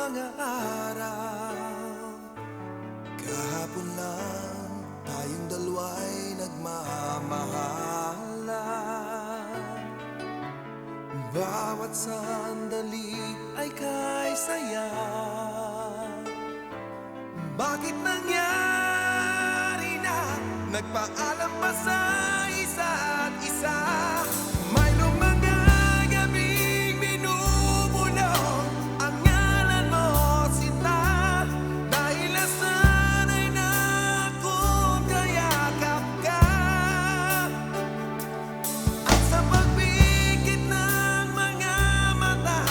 mga araw. Kahapon lang tayong dalawa'y nagmamahalan. Bawat sandali ay kay saya. Bakit nangyari na nagpaalam pa sa isa't isa? Mayroong mga gabing binubulong ang ngalan mo, sinta. Dahil nasanay na akong kayakap ka. At sa pagpikit ng mga mata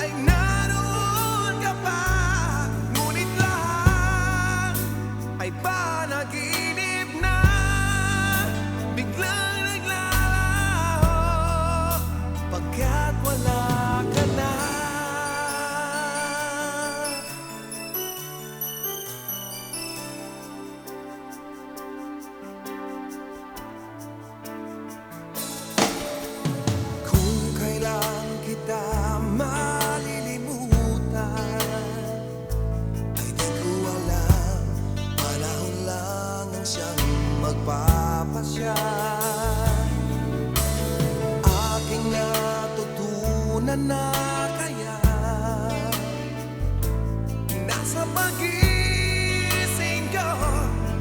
ay naroon ka pa. Ngunit lahat ay panaginip na. Biglang naglalaho pagkat wala ka na. Kung kailan kita malilimutan ay di ko alam. Panahon lang ang siyang magpapasya. Aking natutunan na kaya nasa pagising ko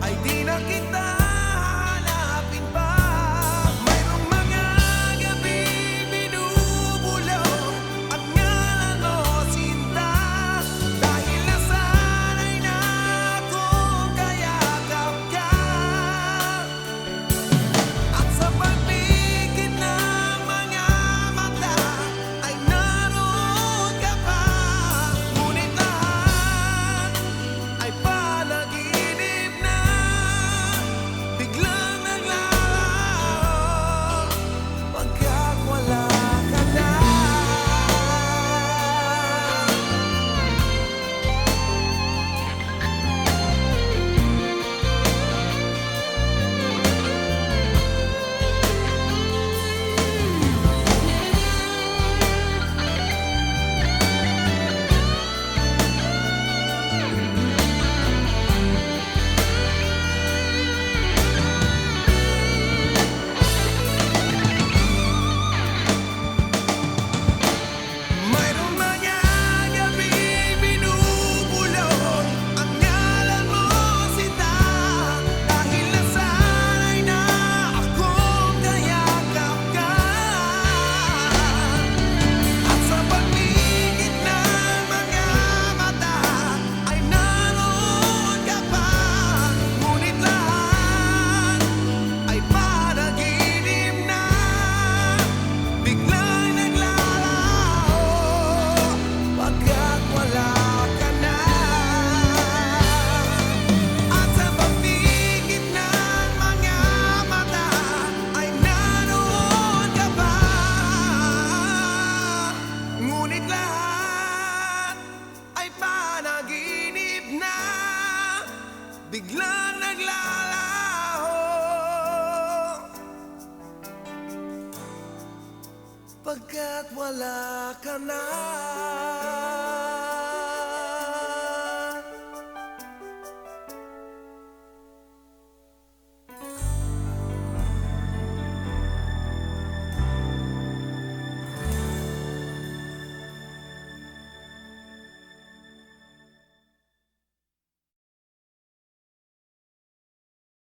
ay di na kita hanapin pa. Mayroong mga gabing binubulong at ngalan mo, sinta. Dahil nasanay na akong kayakap ka. At sa pagpikit ng mga mata ay naroon ka pa. Ngunit lahat ay panaginip na. Biglang naglalaho pagkat wala ka na. Mayroong mga gabing binubulong ang ngalan mo, sinta. Dahil nasanay na akong kayakap ka. At sa pagpikit ng mga mata ay naroon ka pa. Ngunit lahat ay panaginip na. Biglang naglalaho pagkat wala ka na. At sa pagpikit ng mga mata ay naroon ka pa. Ngunit lahat ay panaginip na. Biglang naglalaho pagkat wala ka na.